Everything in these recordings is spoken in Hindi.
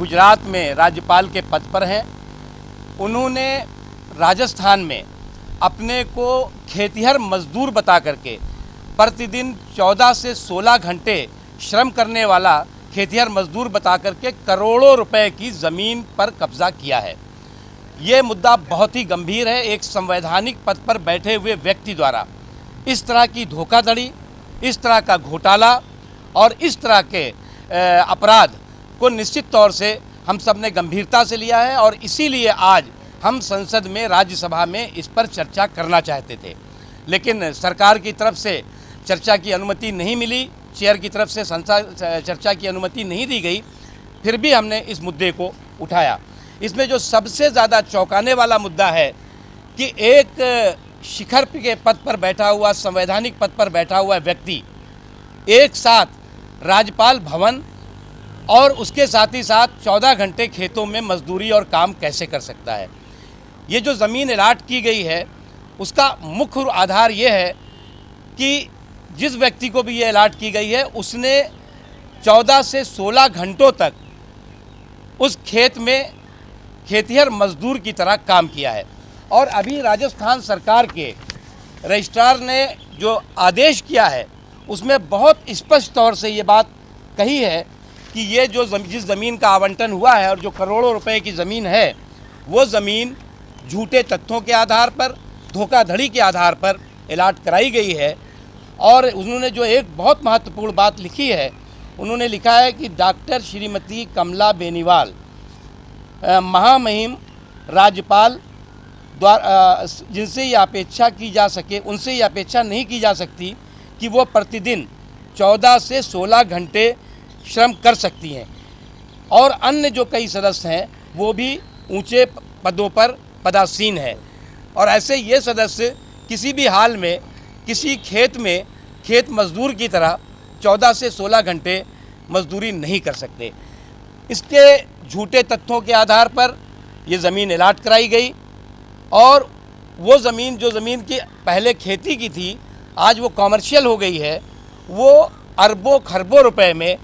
गुजरात में राज्यपाल के पद पर हैं। उन्होंने राजस्थान में अपने को खेतिहर मजदूर बता करके प्रतिदिन 14 से 16 घंटे श्रम करने वाला खेतिहर मजदूर बता करके करोड़ों रुपए की ज़मीन पर कब्जा किया है। ये मुद्दा बहुत ही गंभीर है। एक संवैधानिक पद पर बैठे हुए व्यक्ति द्वारा इस तरह की धोखाधड़ी, इस तरह का घोटाला और इस तरह के अपराध को निश्चित तौर से हम सब ने गंभीरता से लिया है और इसीलिए आज हम संसद में, राज्यसभा में इस पर चर्चा करना चाहते थे, लेकिन सरकार की तरफ से चर्चा की अनुमति नहीं मिली, चेयर की तरफ से चर्चा की अनुमति नहीं दी गई। फिर भी हमने इस मुद्दे को उठाया। इसमें जो सबसे ज़्यादा चौंकाने वाला मुद्दा है कि एक शिखर के पद पर बैठा हुआ, संवैधानिक पद पर बैठा हुआ व्यक्ति एक साथ राज्यपाल भवन और उसके साथ ही साथ 14 घंटे खेतों में मजदूरी और काम कैसे कर सकता है। ये जो ज़मीन अलाट की गई है उसका मुख्य आधार ये है कि जिस व्यक्ति को भी ये अलाट की गई है उसने 14 से 16 घंटों तक उस खेत में खेतिहर मजदूर की तरह काम किया है। और अभी राजस्थान सरकार के रजिस्ट्रार ने जो आदेश किया है उसमें बहुत स्पष्ट तौर से ये बात कही है कि ये जो जिस ज़मीन का आवंटन हुआ है और जो करोड़ों रुपए की ज़मीन है, वो ज़मीन झूठे तथ्यों के आधार पर, धोखाधड़ी के आधार पर अलाट कराई गई है। और उन्होंने जो एक बहुत महत्वपूर्ण बात लिखी है, उन्होंने लिखा है कि डॉक्टर श्रीमती कमला बेनीवाल महामहिम राज्यपाल द्वारा जिनसे ये अपेक्षा की जा सके, उनसे ये अपेक्षा नहीं की जा सकती कि वो प्रतिदिन 14 से 16 घंटे श्रम कर सकती हैं। और अन्य जो कई सदस्य हैं वो भी ऊंचे पदों पर पदासीन हैं और ऐसे ये सदस्य किसी भी हाल में किसी खेत में खेत मजदूर की तरह 14 से 16 घंटे मजदूरी नहीं कर सकते। इसके झूठे तथ्यों के आधार पर ये ज़मीन अलाट कराई गई और वो ज़मीन जो ज़मीन की पहले खेती की थी आज वो कॉमर्शियल हो गई है। वो अरबों खरबों रुपए में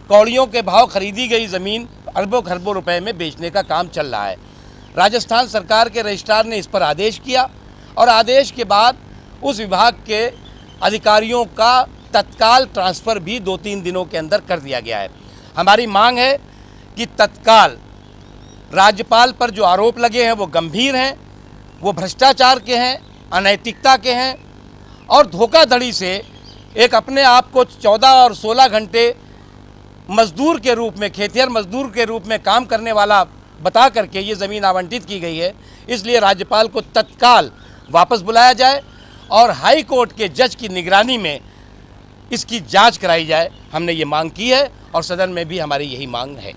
कौड़ियों के भाव खरीदी गई ज़मीन अरबों खरबों रुपए में बेचने का काम चल रहा है। राजस्थान सरकार के रजिस्ट्रार ने इस पर आदेश किया और आदेश के बाद उस विभाग के अधिकारियों का तत्काल ट्रांसफ़र भी 2-3 दिनों के अंदर कर दिया गया है। हमारी मांग है कि तत्काल राज्यपाल पर जो आरोप लगे हैं वो गंभीर हैं, वो भ्रष्टाचार के हैं, अनैतिकता के हैं और धोखाधड़ी से एक अपने आप को 14 और 16 घंटे मजदूर के रूप में, खेतिहर मजदूर के रूप में काम करने वाला बता करके ये ज़मीन आवंटित की गई है। इसलिए राज्यपाल को तत्काल वापस बुलाया जाए और हाई कोर्ट के जज की निगरानी में इसकी जांच कराई जाए। हमने ये मांग की है और सदन में भी हमारी यही मांग है।